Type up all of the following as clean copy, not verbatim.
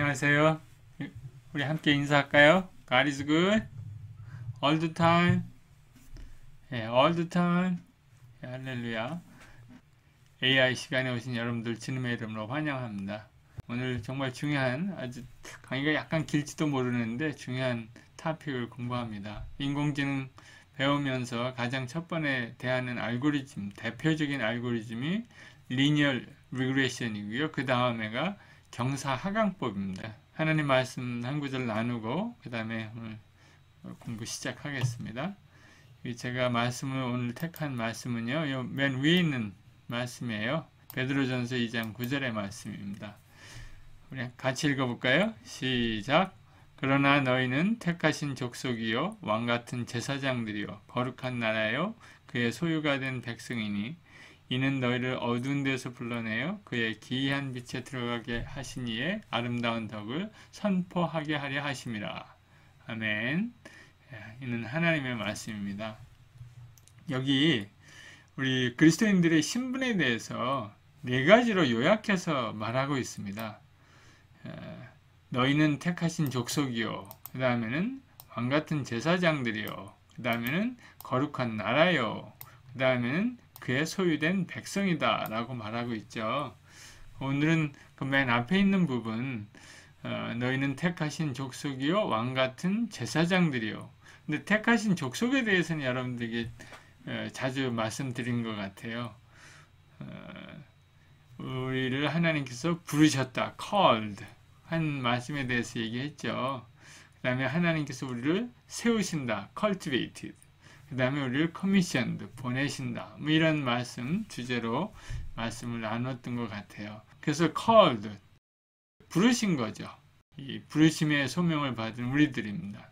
안녕하세요. 우리 함께 인사할까요? God is good all the time. 예, all the time. 예, 할렐루야. AI 시간에 오신 여러분들 주님의 이름으로 환영합니다. 오늘 정말 중요한, 아주 강의가 약간 길지도 모르는데 중요한 토픽을 공부합니다. 인공지능 배우면서 가장 첫 번에 대하는 알고리즘, 대표적인 알고리즘이 리니어 리그레션이고요. 그 다음에가 경사하강법입니다. 하나님 말씀 한 구절 나누고 그 다음에 오늘 공부 시작하겠습니다. 제가 말씀을 오늘 택한 말씀은요, 맨 위에 있는 말씀이에요. 베드로전서 2장 9절의 말씀입니다. 우리 같이 읽어볼까요? 시작. 그러나 너희는 택하신 족속이요 왕같은 제사장들이요 거룩한 나라요 그의 소유가 된 백성이니 이는 너희를 어두운 데서 불러내어 그의 기이한 빛에 들어가게 하신 이의 아름다운 덕을 선포하게 하려 하심이라. 아멘. 이는 하나님의 말씀입니다. 여기 우리 그리스도인들의 신분에 대해서 네 가지로 요약해서 말하고 있습니다. 너희는 택하신 족속이요. 그 다음에는 왕같은 제사장들이요. 그 다음에는 거룩한 나라요. 그 다음에는 그의 소유된 백성이다 라고 말하고 있죠. 오늘은 그 맨 앞에 있는 부분 너희는 택하신 족속이요 왕같은 제사장들이요. 근데 택하신 족속에 대해서는 여러분들에게 자주 말씀드린 것 같아요. 우리를 하나님께서 부르셨다, called 한 말씀에 대해서 얘기했죠. 그 다음에 하나님께서 우리를 세우신다, cultivated. 그 다음에 우리를 commissioned, 보내신다. 뭐 이런 말씀, 주제로 말씀을 나눴던 것 같아요. 그래서 called, 부르신 거죠. 이 부르심의 소명을 받은 우리들입니다.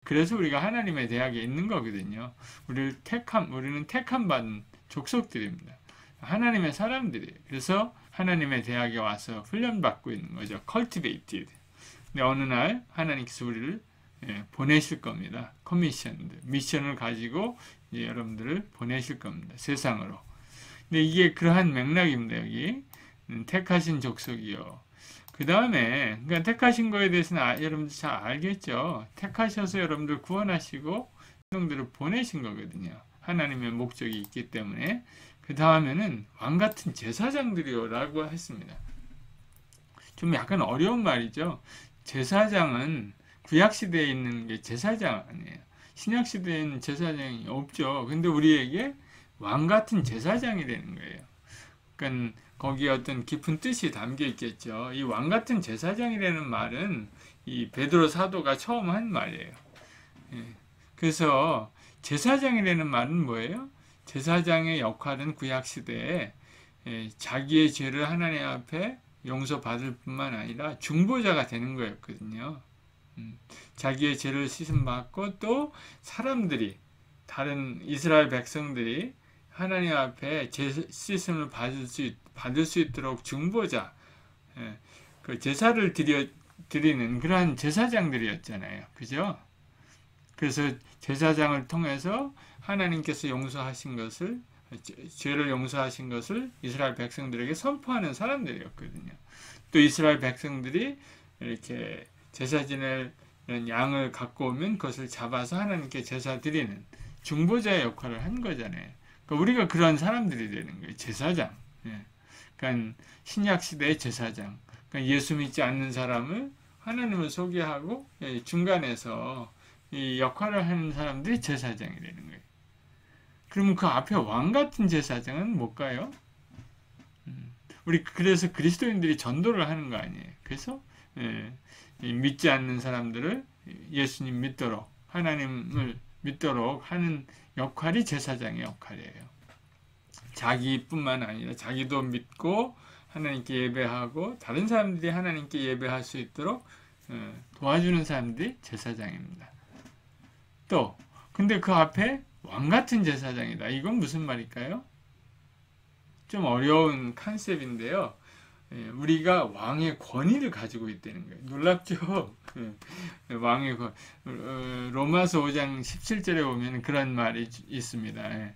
그래서 우리가 하나님의 대학에 있는 거거든요. 우리는 택함 받은 족속들입니다. 하나님의 사람들이에요. 그래서 하나님의 대학에 와서 훈련받고 있는 거죠. cultivated. 근데 어느 날 하나님께서 우리를 보내실 겁니다. commissioned. 미션을 가지고 이제 여러분들을 보내실 겁니다. 세상으로. 근데 이게 그러한 맥락입니다. 여기 택하신 족속이요. 그 다음에 그러니까 택하신 거에 대해서는 여러분들 잘 알겠죠. 택하셔서 여러분들 구원하시고 백성들을 보내신 거거든요. 하나님의 목적이 있기 때문에. 그 다음에는 왕같은 제사장들이요 라고 했습니다. 좀 약간 어려운 말이죠. 제사장은 구약시대에 있는 게 제사장 아니에요. 신약시대에는 제사장이 없죠. 근데 우리에게 왕같은 제사장이 되는 거예요. 그러니까 거기에 어떤 깊은 뜻이 담겨 있겠죠. 이 왕같은 제사장이라는 말은 이 베드로 사도가 처음 한 말이에요. 그래서 제사장이라는 말은 뭐예요? 제사장의 역할은 구약시대에 자기의 죄를 하나님 앞에 용서받을 뿐만 아니라 중보자가 되는 거였거든요. 자기의 죄를 씻음받고 또 사람들이, 다른 이스라엘 백성들이 하나님 앞에 죄 씻음을 받을 수 있도록 중보자, 그 제사를 드리는 그러한 제사장들이었잖아요. 그죠? 그래서 제사장을 통해서 하나님께서 용서하신 것을, 죄를 용서하신 것을 이스라엘 백성들에게 선포하는 사람들이었거든요. 또 이스라엘 백성들이 이렇게 제사 지낼 양을 갖고 오면 그것을 잡아서 하나님께 제사 드리는 중보자의 역할을 한 거잖아요. 그러니까 우리가 그런 사람들이 되는 거예요. 제사장. 그러니까 신약 시대의 제사장. 그러니까 예수 믿지 않는 사람을 하나님을 소개하고 중간에서 이 역할을 하는 사람들이 제사장이 되는 거예요. 그러면 그 앞에 왕 같은 제사장은 뭘까요? 우리 그래서 그리스도인들이 전도를 하는 거 아니에요. 그래서 믿지 않는 사람들을 예수님 믿도록, 하나님을 믿도록 하는 역할이 제사장의 역할이에요. 자기뿐만 아니라 자기도 믿고 하나님께 예배하고 다른 사람들이 하나님께 예배할 수 있도록 도와주는 사람들이 제사장입니다. 또 근데 그 앞에 왕같은 제사장이다. 이건 무슨 말일까요? 좀 어려운 컨셉인데요. 우리가 왕의 권위를 가지고 있다는 거예요. 놀랍죠? 왕의 로마서 5장 17절에 보면 그런 말이 있습니다.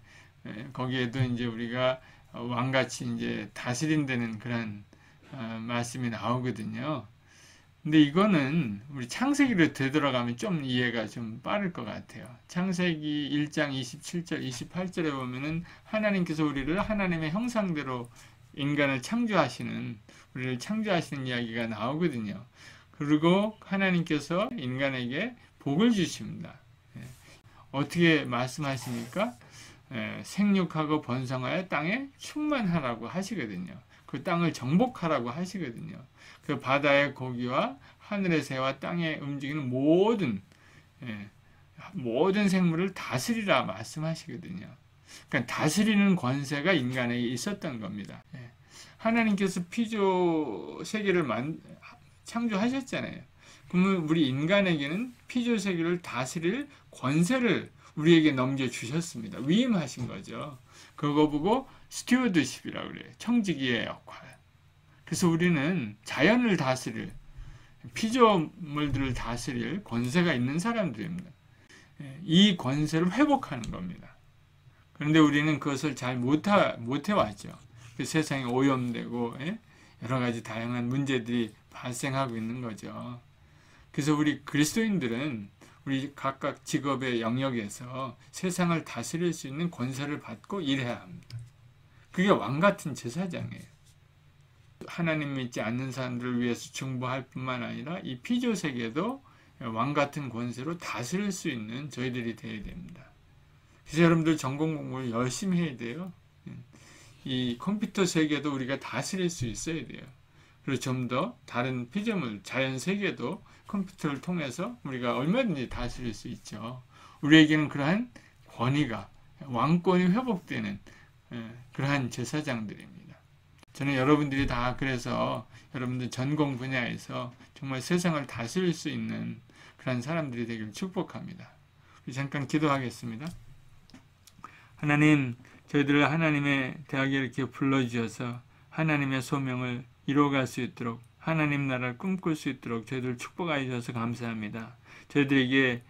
거기에도 이제 우리가 왕같이 이제 다스린다는 그런 말씀이 나오거든요. 근데 이거는 우리 창세기로 되돌아가면 좀 이해가 좀 빠를 것 같아요. 창세기 1장 27절, 28절에 보면은 하나님께서 우리를 하나님의 형상대로 인간을 창조하시는, 우리를 창조하시는 이야기가 나오거든요. 그리고 하나님께서 인간에게 복을 주십니다. 어떻게 말씀하십니까? 생육하고 번성하여 땅에 충만하라고 하시거든요. 그 땅을 정복하라고 하시거든요. 그 바다의 고기와 하늘의 새와 땅에 움직이는 모든 생물을 다스리라 말씀하시거든요. 그러니까 다스리는 권세가 인간에게 있었던 겁니다. 하나님께서 피조 세계를 창조하셨잖아요. 그러면 우리 인간에게는 피조 세계를 다스릴 권세를 우리에게 넘겨주셨습니다. 위임하신 거죠. 그거 보고 스튜어드십이라고 그래요. 청지기의 역할. 그래서 우리는 자연을 다스릴, 피조물들을 다스릴 권세가 있는 사람들입니다. 이 권세를 회복하는 겁니다. 그런데 우리는 그것을 잘 못해왔죠. 그 세상이 오염되고 여러 가지 다양한 문제들이 발생하고 있는 거죠. 그래서 우리 그리스도인들은 우리 각각 직업의 영역에서 세상을 다스릴 수 있는 권세를 받고 일해야 합니다. 그게 왕같은 제사장이에요. 하나님 믿지 않는 사람들을 위해서 중보할 뿐만 아니라 이 피조 세계도 왕같은 권세로 다스릴 수 있는 저희들이 되어야 됩니다. 그래서 여러분들 전공 공부를 열심히 해야 돼요. 이 컴퓨터 세계도 우리가 다스릴 수 있어야 돼요. 그리고 좀 더 다른 피조물, 자연 세계도 컴퓨터를 통해서 우리가 얼마든지 다스릴 수 있죠. 우리에게는 그러한 권위가, 왕권이 회복되는 그러한 제사장들입니다. 저는 여러분들이 다 그래서 여러분들 전공 분야에서 정말 세상을 다스릴 수 있는 그런 사람들이 되기를 축복합니다. 우리 잠깐 기도하겠습니다. 하나님, 저희들을 하나님의 대학에 이렇게 불러주셔서 하나님의 소명을 이루어갈 수 있도록, 하나님 나라를 꿈꿀 수 있도록 저희들을 축복하여 주셔서 감사합니다. 저희들에게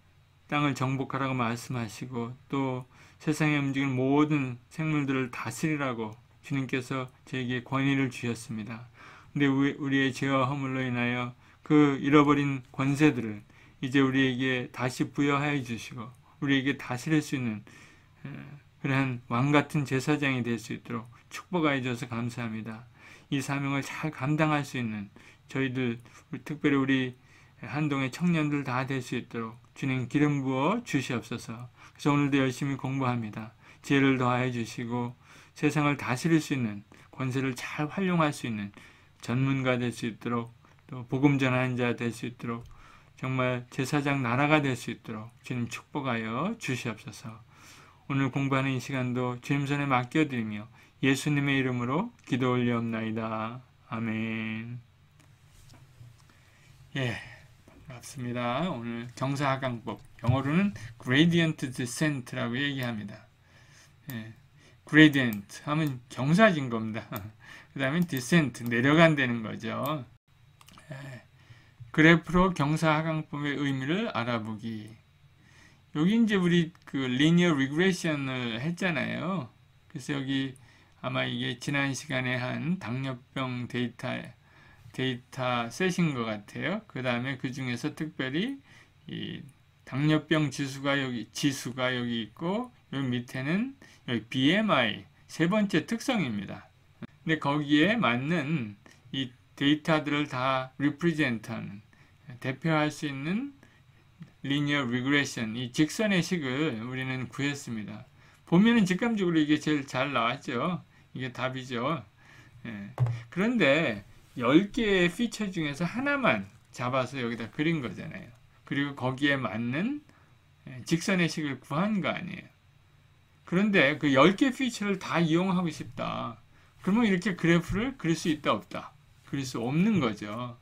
땅을 정복하라고 말씀하시고 또 세상에 움직이는 모든 생물들을 다스리라고 주님께서 저에게 권위를 주셨습니다. 근데 우리의 죄와 허물로 인하여 그 잃어버린 권세들을 이제 우리에게 다시 부여하여 주시고 우리에게 다스릴 수 있는 그러한 왕같은 제사장이 될 수 있도록 축복하여 주셔서 감사합니다. 이 사명을 잘 감당할 수 있는 저희들, 특별히 우리 한동의 청년들 다 될 수 있도록 주님 기름 부어 주시옵소서. 그래서 오늘도 열심히 공부합니다. 지혜를 더하여 주시고 세상을 다스릴 수 있는 권세를 잘 활용할 수 있는 전문가 될 수 있도록 또 복음 전하는 자 될 수 있도록 정말 제사장 나라가 될 수 있도록 주님 축복하여 주시옵소서. 오늘 공부하는 이 시간도 주님 손에 맡겨드리며 예수님의 이름으로 기도 올리옵나이다. 아멘. 반갑습니다. 오늘 경사하강법, 영어로는 gradient descent라고 얘기합니다. gradient 하면 경사진 겁니다. 그 다음에 descent, 내려간다는 거죠. 그래프로 경사하강법의 의미를 알아보기. 여기 이제 우리 그 linear regression을 했잖아요. 그래서 여기 아마 이게 지난 시간에 한 당뇨병 데이터 셋인 것 같아요. 그 다음에 그 중에서 특별히 이 당뇨병 지수가 여기 있고 여기 밑에는 여기 BMI 세 번째 특성입니다. 근데 거기에 맞는 이 데이터들을 다 represent하는 대표할 수 있는 linear regression, 이 직선의 식을 우리는 구했습니다. 보면은 직감적으로 이게 제일 잘 나왔죠. 이게 답이죠. 그런데 10개의 피처 중에서 하나만 잡아서 여기다 그린 거잖아요. 그리고 거기에 맞는 직선의 식을 구한 거 아니에요. 그런데 그 10개 피처를 다 이용하고 싶다. 그러면 이렇게 그래프를 그릴 수 있다 없다? 그릴 수 없는 거죠.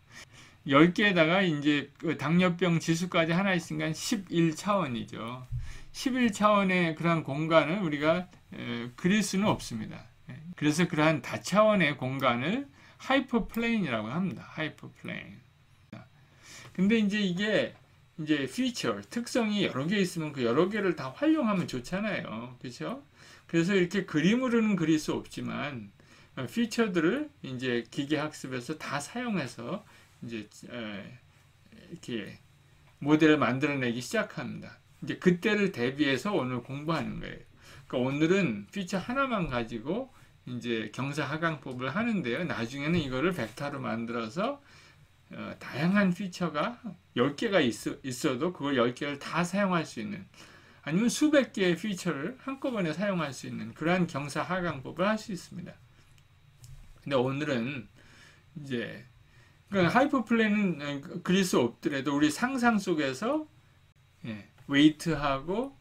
10개에다가 이제 그 당뇨병 지수까지 하나 있으니까 11차원이죠. 11차원의 그러한 공간을 우리가 그릴 수는 없습니다. 그래서 그러한 다차원의 공간을 하이퍼플레인이라고 합니다. 하이퍼플레인. 근데 이제 이게 이제 피처, 특성이 여러 개 있으면 그 여러 개를 다 활용하면 좋잖아요. 그렇죠? 그래서 이렇게 그림으로는 그릴 수 없지만 피처들을 이제 기계학습에서 다 사용해서 이제 이렇게 모델을 만들어내기 시작합니다. 이제 그때를 대비해서 오늘 공부하는 거예요. 그러니까 오늘은 피처 하나만 가지고 이제 경사하강법을 하는데요. 나중에는 이거를 벡터로 만들어서 다양한 피처가 10개가 있어도 그걸 10개를 다 사용할 수 있는, 아니면 수백 개의 피처를 한꺼번에 사용할 수 있는 그러한 경사하강법을 할 수 있습니다. 근데 오늘은 이제 그러니까 하이퍼플레인은 그릴 수 없더라도 우리 상상 속에서 웨이트하고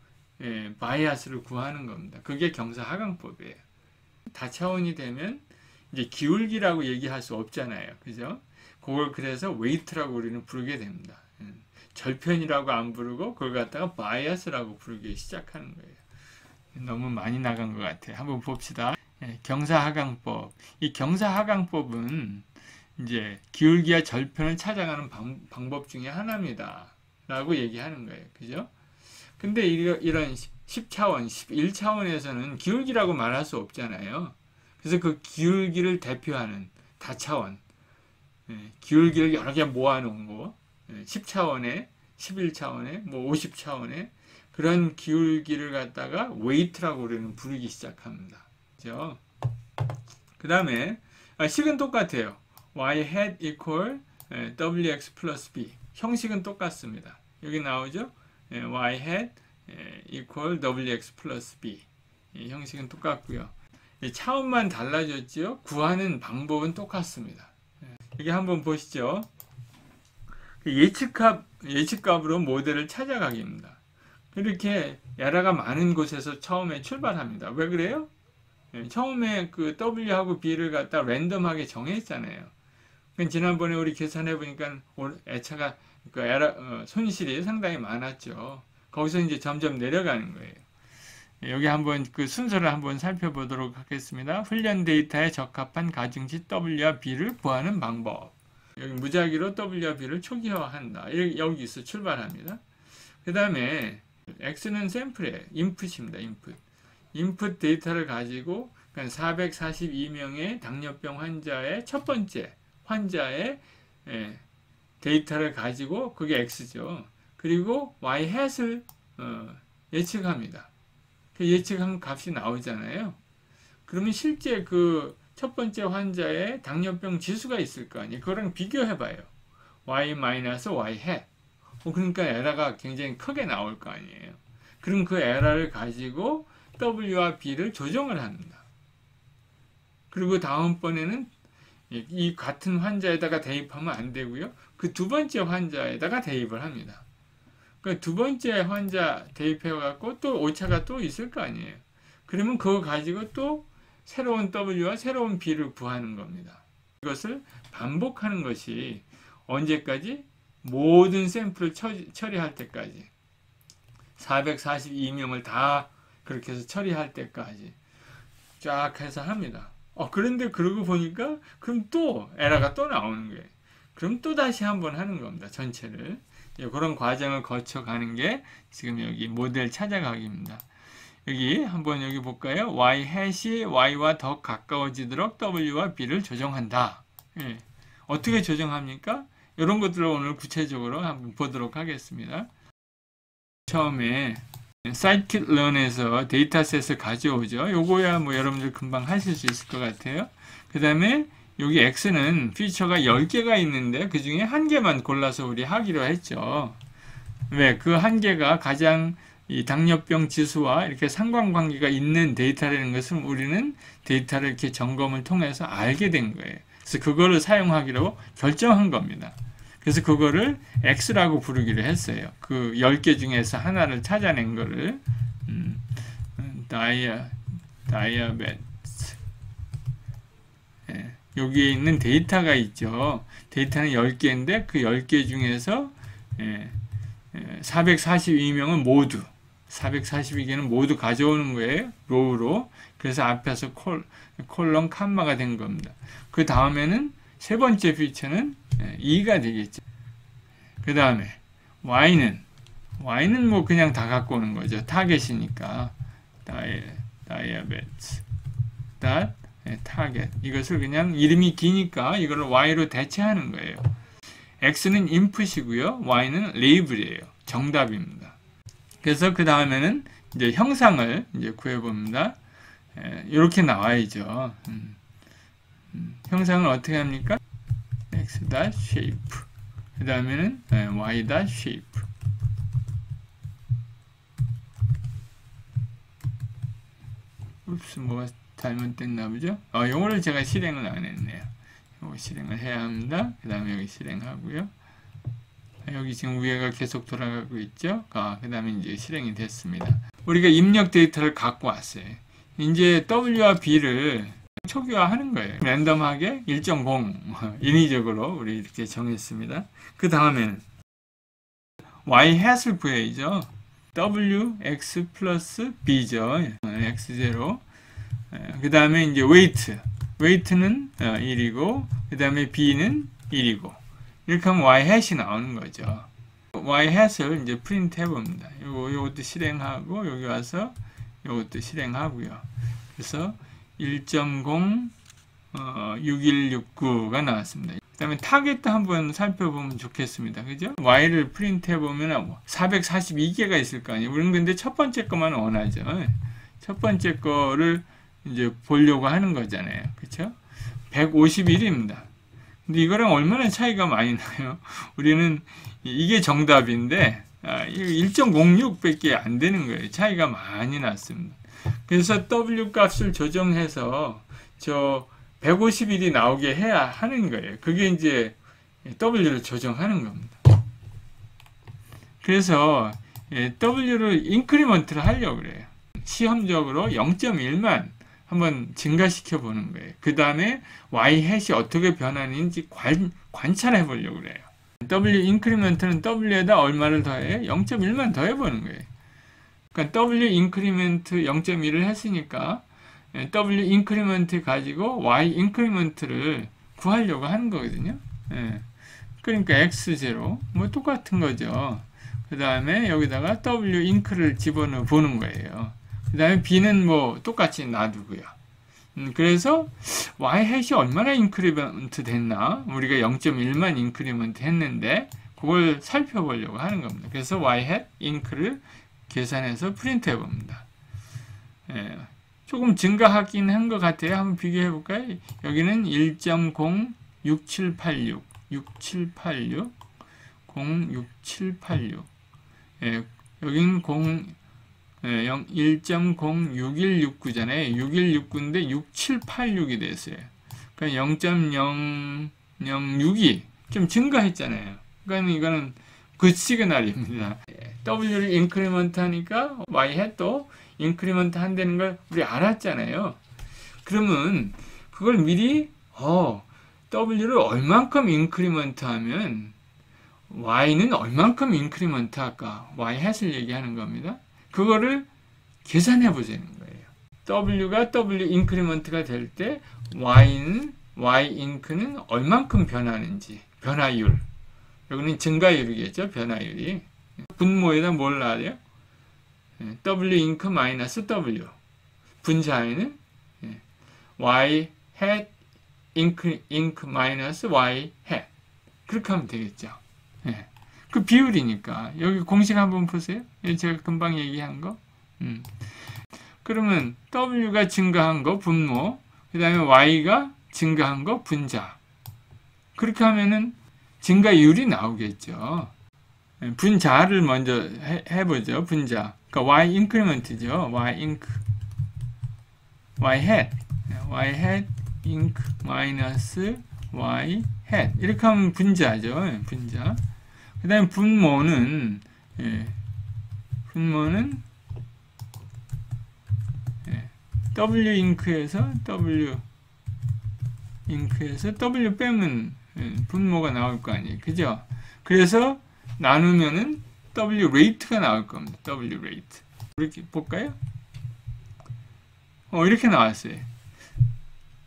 바이아스를 구하는 겁니다. 그게 경사하강법이에요. 다차원이 되면 이제 기울기라고 얘기할 수 없잖아요. 그죠? 그걸 그래서 웨이트라고 우리는 부르게 됩니다. 절편이라고 안 부르고 그걸 갖다가 바이아스라고 부르기 시작하는 거예요. 너무 많이 나간 것 같아요. 한번 봅시다. 경사하강법. 이 경사하강법은 이제 기울기와 절편을 찾아가는 방법 중에 하나입니다. 라고 얘기하는 거예요. 그죠? 근데 이런 10차원, 11차원에서는 기울기라고 말할 수 없잖아요. 그래서 그 기울기를 대표하는 다차원, 기울기를 여러 개 모아놓은 거, 10차원에, 11차원에, 뭐 50차원에 그런 기울기를 갖다가 웨이트라고 우리는 부르기 시작합니다. 그죠? 그 다음에 식은 똑같아요. y hat equal wx plus b. 형식은 똑같습니다. 여기 나오죠? y hat equal wx plus b. 형식은 똑같고요. 차원만 달라졌죠? 구하는 방법은 똑같습니다. 여기 한번 보시죠. 예측값으로 모델을 찾아가기입니다. 이렇게 에러가 많은 곳에서 처음에 출발합니다. 왜 그래요? 처음에 그 W하고 B를 갖다 랜덤하게 정했잖아요. 지난번에 우리 계산해 보니까 애차가 그 손실이 상당히 많았죠. 거기서 이제 점점 내려가는 거예요. 여기 한번 그 순서를 한번 살펴보도록 하겠습니다. 훈련 데이터에 적합한 가중치 W와 B를 구하는 방법. 여기 무작위로 W와 B를 초기화한다. 여기서 출발합니다. 그 다음에 X는 샘플이에요. 인풋입니다. 인풋 데이터를 가지고 442명의 당뇨병 환자의 첫 번째 환자의 데이터를 가지고 그게 X죠. 그리고 Y hat을 예측합니다. 그 예측한 값이 나오잖아요. 그러면 실제 그 첫 번째 환자의 당뇨병 지수가 있을 거 아니에요. 그거랑 비교해봐요. Y-Y hat. 그러니까 에러가 굉장히 크게 나올 거 아니에요. 그럼 그 에러를 가지고 W와 B를 조정을 합니다. 그리고 다음번에는 이 같은 환자에다가 대입하면 안 되고요. 그 두 번째 환자에다가 대입을 합니다. 그 두 번째 환자 대입해갖고 또 오차가 또 있을 거 아니에요. 그러면 그거 가지고 또 새로운 W와 새로운 B를 구하는 겁니다. 이것을 반복하는 것이 언제까지? 모든 샘플을 처리할 때까지. 442명을 다 그렇게 해서 처리할 때까지 쫙 해서 합니다. 그런데 그러고 보니까 그럼 또 에러가 또 나오는 거예요. 그럼 또 다시 한번 하는 겁니다. 전체를. 그런 과정을 거쳐가는 게 지금 여기 모델 찾아가기입니다. 여기 한번 여기 볼까요? y hat이 y와 더 가까워지도록 w와 b를 조정한다. 어떻게 조정합니까? 이런 것들을 오늘 구체적으로 한번 보도록 하겠습니다. 처음에 scikit-learn에서 데이터셋을 가져오죠. 요거야 뭐 여러분들 금방 하실 수 있을 것 같아요. 그 다음에 여기 X는 피처가 10개가 있는데 그 중에 한 개만 골라서 우리 하기로 했죠. 왜? 그 한 개가 가장 이 당뇨병 지수와 이렇게 상관관계가 있는 데이터라는 것을 우리는 데이터를 이렇게 점검을 통해서 알게 된 거예요. 그래서 그거를 사용하기로 결정한 겁니다. 그래서 그거를 X라고 부르기로 했어요. 그 10개 중에서 하나를 찾아낸 거를 다이아베트. 여기에 있는 데이터가 있죠. 데이터는 10개인데 그 10개 중에서 442명은 모두 442개는 모두 가져오는 거예요. 로우로. 그래서 앞에서 콜론 칸마가 된 겁니다. 그 다음에는 세 번째 피처는 2가 되겠죠. 그 다음에 Y는 뭐 그냥 다 갖고 오는 거죠. 타겟이니까. 다이아베트. 타겟. 이것을 그냥 이름이 기니까 이걸 Y로 대체하는 거예요. x는 input이고요. y는 label이에요. 정답입니다. 그래서 그 다음에는 이제 형상을 이제 구해봅니다. 이렇게 나와야죠. 형상을 어떻게 합니까? x.shape. 그 다음에는 y.shape. 뭐가 잘못됐나 보죠? 요거를 제가 실행을 안 했네요. 요거 실행을 해야 합니다. 그 다음에 여기 실행하고요. 여기 지금 위에가 계속 돌아가고 있죠? 그 다음에 이제 실행이 됐습니다. 우리가 입력 데이터를 갖고 왔어요. 이제 W와 B를 초기화하는 거예요. 랜덤하게 1.0 인위적으로 우리 이렇게 정했습니다. 그 다음에는 Y hat을 구해야죠. W, X 플러스 B죠. X0. 그 다음에 이제 웨이트는 1이고, 그 다음에 B는 1이고. 이렇게 하면 Y hat이 나오는 거죠. Y hat을 이제 프린트 해봅니다. 요것도 실행하고, 여기 와서 요것도 실행하고요. 그래서 1.0, 6169가 나왔습니다. 그 다음에 타겟도 한번 살펴보면 좋겠습니다. 그죠? Y를 프린트 해보면 442개가 있을 거 아니에요. 우리는 근데 첫 번째 것만 원하죠. 첫 번째 거를 이제 보려고 하는 거잖아요. 그쵸? 151입니다. 근데 이거랑 얼마나 차이가 많이 나요? 우리는 이게 정답인데 1.06밖에 안 되는 거예요. 차이가 많이 났습니다. 그래서 W 값을 조정해서 저 151이 나오게 해야 하는 거예요. 그게 이제 W를 조정하는 겁니다. 그래서 W를 인크리먼트를 하려고 그래요. 시험적으로 0.1만 한번 증가시켜 보는 거예요. 그 다음에 Y hat이 어떻게 변하는지 관찰해 보려고 그래요. W 인크리먼트는 W에다 얼마를 더해요? 0.1만 더해 보는 거예요. 그러니까 W 인크리먼트 0.1을 했으니까 W 인크리먼트 가지고 Y 인크리먼트를 구하려고 하는 거거든요. 그러니까 X0 뭐 똑같은 거죠. 그 다음에 여기다가 W 인크를 집어넣어 보는 거예요. 그 다음에 B는 뭐 똑같이 놔두고요. 그래서 Y hat이 얼마나 인크리먼트 됐나? 우리가 0.1만 인크리먼트 했는데 그걸 살펴보려고 하는 겁니다. 그래서 Y hat 인크를 계산해서 프린트 해봅니다. 조금 증가하긴 한 것 같아요. 한번 비교해 볼까요? 여기는 1.0 6786 6786 06786 여기는 1.06169잖아요. 6169인데 6786이 됐어요. 그러니까 0.0062 좀 증가했잖아요. 그러니까 이거는 굿 시그널입니다. W를 인크리먼트 하니까 Y hat도 인크리먼트 한다는 걸 우리 알았잖아요. 그러면 그걸 미리 W를 얼만큼 인크리먼트 하면 Y는 얼만큼 인크리먼트 할까? Y hat을 얘기하는 겁니다. 그거를 계산해 보자는 거예요. W가 W 인크리먼트가 될 때 Y 인크는 얼만큼 변하는지, 변화율. 여기는 증가율이겠죠, 변화율이. 분모에다 뭘 놔야 W 인크 마이너스 W. 분자에는 Y hat 인크 마이너스 Y hat. 그렇게 하면 되겠죠. 그 비율이니까. 여기 공식 한번 보세요. 제가 금방 얘기한 거. 그러면 W가 증가한 거 분모, 그 다음에 Y가 증가한 거 분자. 그렇게 하면은 증가율이 나오겠죠. 분자를 먼저 해보죠. 분자. 그러니까 Y 인크리먼트죠. Y 인크. Y hat. Y hat 인크 마이너스 Y hat. 이렇게 하면 분자죠. 분자. 그 다음에 분모는 W 인크에서 W 빼면 분모가 나올 거 아니에요. 그죠? 그래서 나누면은 W rate가 나올 겁니다. W rate. 이렇게 볼까요? 이렇게 나왔어요.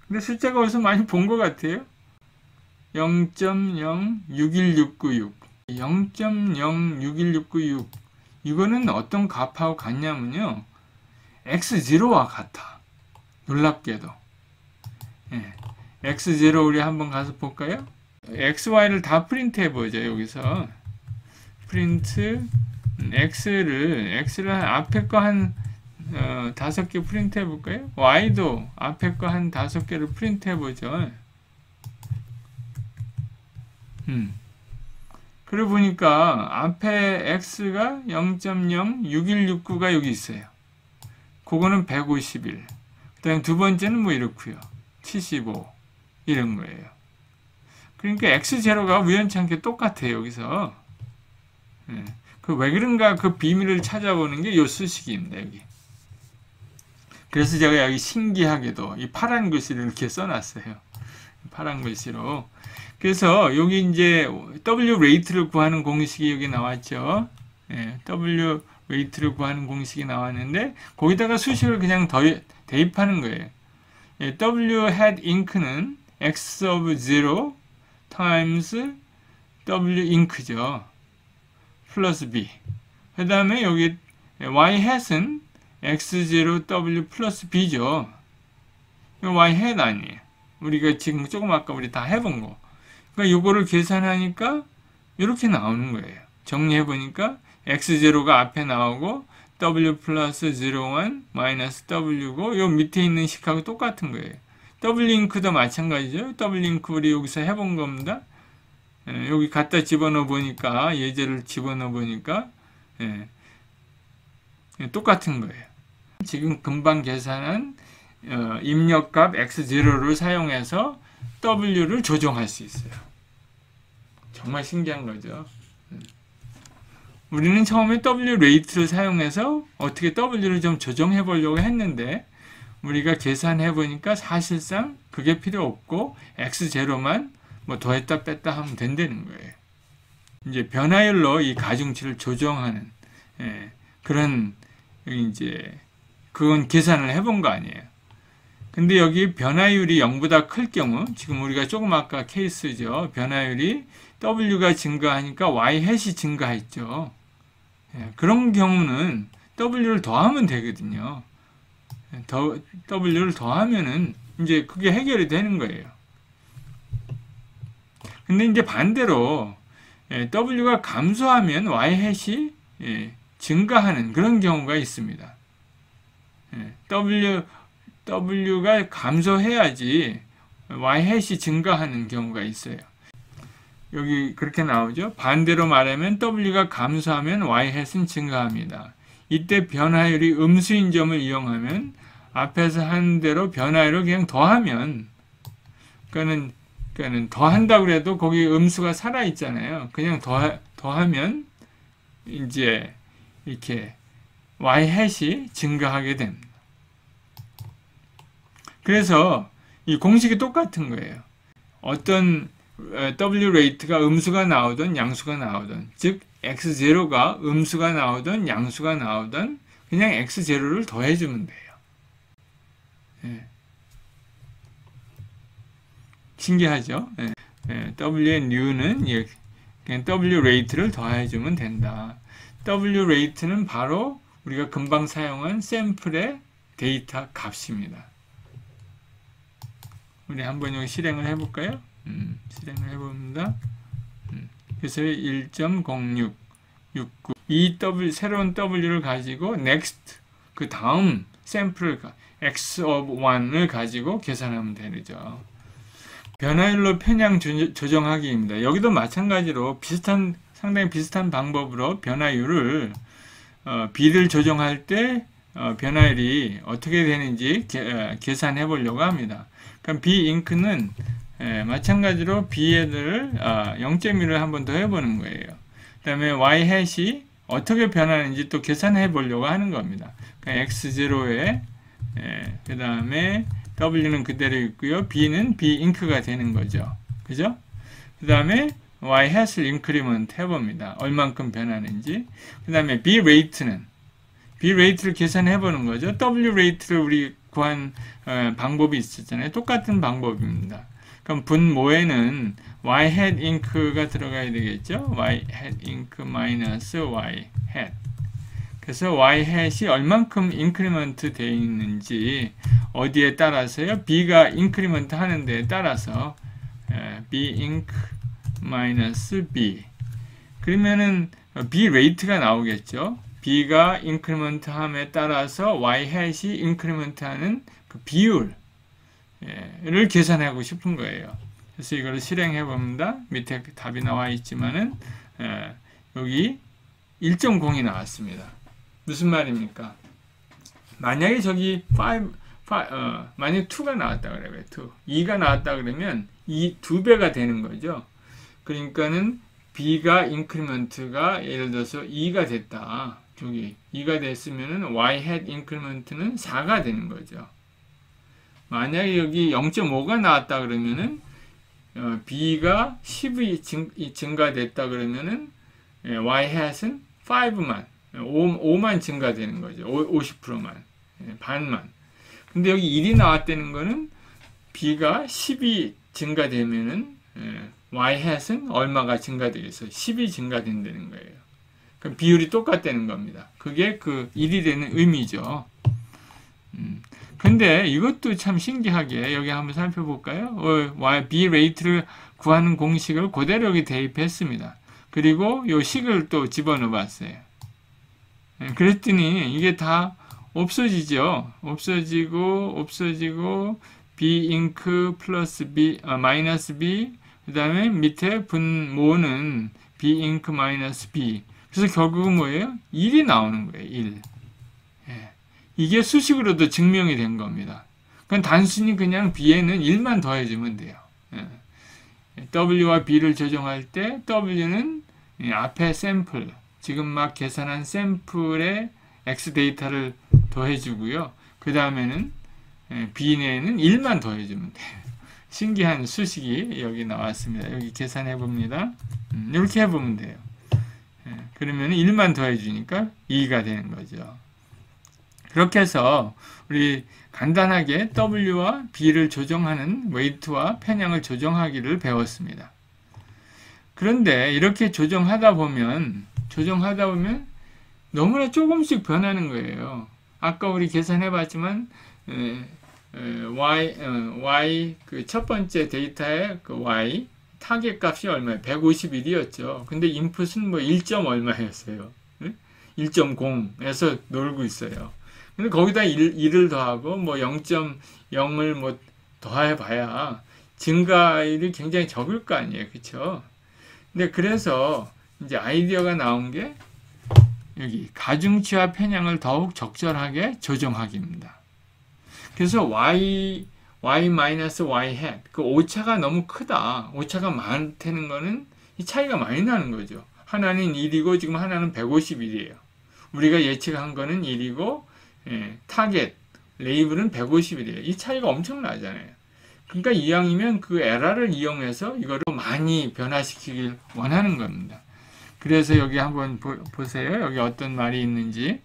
근데 숫자가 어디서 많이 본 것 같아요. 0.061696. 0.061696. 이거는 어떤 값하고 같냐면요. X0와 같아. 놀랍게도. X0 우리 한번 가서 볼까요? xy를 다 프린트 해보죠. 여기서 프린트 x를 앞에 거 한 5개 프린트 해볼까요? y도 앞에 거 한 5개를 프린트 해보죠. 그러고 보니까 앞에 x가 0.06169가 여기 있어요. 그거는 151. 그다음 두 번째는 뭐 이렇고요. 75 이런 거예요. 그러니까 x0가 우연찮게 똑같아요. 여기서. 그 왜 그런가 그 비밀을 찾아보는 게 요 수식입니다. 여기. 그래서 제가 여기 신기하게도 이 파란 글씨를 이렇게 써놨어요. 파란 글씨로. 그래서 여기 이제 W 레이트를 구하는 공식이 여기 나왔죠. W 레이트를 구하는 공식이 나왔는데 거기다가 수식을 그냥 대입하는 거예요. W head ink는 x of 0 times W ink죠. 플러스 B. 그 다음에 여기 y hat은 x0 W 플러스 B죠. y hat 아니에요. 우리가 지금 조금 아까 우리 다 해본 거. 그러니까 요거를 계산하니까 이렇게 나오는 거예요. 정리해보니까 x0가 앞에 나오고 w 플러스 01 마이너스 w고 요 밑에 있는 식하고 똑같은 거예요. w 잉크도 마찬가지죠. w 잉크 우리 여기서 해본 겁니다. 여기 갖다 집어넣어 보니까 예제를 집어넣어 보니까 똑같은 거예요. 지금 금방 계산한 입력값 x0를 사용해서 w를 조정할 수 있어요. 정말 신기한 거죠. 우리는 처음에 w 레이트를 사용해서 어떻게 w를 좀 조정해 보려고 했는데 우리가 계산해 보니까 사실상 그게 필요 없고 x0만 뭐 더했다 뺐다 하면 된다는 거예요. 이제 변화율로 이 가중치를 조정하는 그런 이제 그건 계산을 해본 거 아니에요. 근데 여기 변화율이 0보다 클 경우 지금 우리가 조금 아까 케이스죠. 변화율이 W가 증가하니까 Y 햇이 증가했죠. 그런 경우는 W를 더하면 되거든요. W를 더하면은 이제 그게 해결이 되는 거예요. 근데 이제 반대로 W가 감소하면 Y 햇이 증가하는 그런 경우가 있습니다. W가 감소해야지 Y 햇이 증가하는 경우가 있어요. 여기 그렇게 나오죠. 반대로 말하면 W가 감소하면 Y 햇은 증가합니다. 이때 변화율이 음수인 점을 이용하면 앞에서 한 대로 변화율을 그냥 더하면 그러니까는 더한다고 해도 거기 음수가 살아있잖아요. 그냥 더하면 이제 이렇게 Y 햇이 증가하게 됩니다. 그래서 이 공식이 똑같은 거예요. 어떤 W 레이트가 음수가 나오든 양수가 나오든 즉 x0가 음수가 나오든 양수가 나오든 그냥 x0를 더해주면 돼요. 신기하죠? W의 new는 그냥 W 레이트를 더해주면 된다. W 레이트는 바로 우리가 금방 사용한 샘플의 데이터 값입니다. 우리 한번 여기 실행을 해볼까요? 실행을 해봅니다. 그래서 1.0669 이 새로운 W를 가지고 next 그 다음 샘플을 x of 1을 가지고 계산하면 되죠. 변화율로 편향 조정하기입니다. 여기도 마찬가지로 상당히 비슷한 방법으로 변화율을 B를 조정할 때 변화율이 어떻게 되는지 계산해 보려고 합니다. 그럼 B 잉크는 마찬가지로 B를 0.1을 한 번 더 해보는 거예요. 그 다음에 Y 햇이 어떻게 변하는지 또 계산해 보려고 하는 겁니다. 그러니까 X0에 그 다음에 W는 그대로 있고요. B는 B 잉크가 되는 거죠. 그죠? 그 다음에 Y 햇을 인크리먼트 해봅니다. 얼만큼 변하는지. 그 다음에 B 레이트는 B 레이트를 계산해 보는 거죠. W 레이트를 우리 구한 방법이 있었잖아요. 똑같은 방법입니다. 그럼 분모에는 Y hat ink가 들어가야 되겠죠. Y hat ink 마이너스 Y hat. 그래서 Y hat이 얼만큼 인크리먼트 되어 있는지 어디에 따라서요? B가 인크리먼트 하는 데에 따라서 B ink 마이너스 b. 그러면은 b 레이트가 나오겠죠. b가 인크리먼트 함에 따라서 y hat이 인크리먼트 하는 그 비율을 계산하고 싶은 거예요. 그래서 이거를 실행해 봅니다. 밑에 답이 나와 있지만은 여기 1.0이 나왔습니다. 무슨 말입니까? 만약에 저기 만약 2가 나왔다 그래요. 2. 2가 나왔다 그러면 이 2배가 되는 거죠. 그러니까는 b가 인크리먼트가 예를 들어서 2가 됐다. 저기 2가 됐으면은 y hat 인크리먼트는 4가 되는 거죠. 만약에 여기 0.5가 나왔다 그러면은 b가 10이 증가됐다 그러면은 y hat은 5만 증가되는 거죠. 50%만. 반만. 근데 여기 1이 나왔다는 거는 b가 10이 증가되면은 y hat은 얼마가 증가되겠어요? 10이 증가된다는 거예요. 그럼 비율이 똑같다는 겁니다. 그게 그 1이 되는 의미죠. 근데 이것도 참 신기하게 여기 한번 살펴볼까요? b 레이트를 구하는 공식을 그대로 여기 대입했습니다. 그리고 요 식을 또 집어넣어 봤어요. 그랬더니 이게 다 없어지죠. 없어지고 b 인크 플러스 b 마이너스 b 그 다음에 밑에 분모는 b 인크 마이너스 b. 그래서 결국은 뭐예요? 1이 나오는 거예요. 1. 이게 수식으로도 증명이 된 겁니다. 그건 단순히 그냥 b에는 1만 더해주면 돼요. w와 b를 조정할 때 w는 앞에 샘플, 지금 막 계산한 샘플에 x 데이터를 더해주고요. 그 다음에는 b 내에는 1만 더해주면 돼요. 신기한 수식이 여기 나왔습니다. 여기 계산해 봅니다. 이렇게 해보면 돼요. 그러면 1만 더해주니까 2가 되는 거죠. 그렇게 해서 우리 간단하게 w와 b를 조정하는 웨이트와 편향을 조정하기를 배웠습니다. 그런데 이렇게 조정하다 보면 너무나 조금씩 변하는 거예요. 아까 우리 계산해 봤지만 y 그 첫 번째 데이터의 그 y 타겟 값이 얼마예요? 151이었죠. 근데 인풋은 뭐 1. 얼마였어요? 1.0에서 놀고 있어요. 근데 거기다 1을 더하고 뭐 0.0을 뭐 더해봐야 증가율이 굉장히 적을 거 아니에요. 그쵸? 근데 그래서 이제 아이디어가 나온 게 여기 가중치와 편향을 더욱 적절하게 조정하기입니다. 그래서 y hat 그 오차가 너무 크다. 오차가 많다는 거는 이 차이가 많이 나는 거죠. 하나는 1이고 지금 하나는 151이에요. 우리가 예측한 거는 1이고 타겟 레이블은 151이에요. 이 차이가 엄청나잖아요. 그러니까 이왕이면 그 에러를 이용해서 이거를 많이 변화시키길 원하는 겁니다. 그래서 여기 한번 보세요. 여기 어떤 말이 있는지.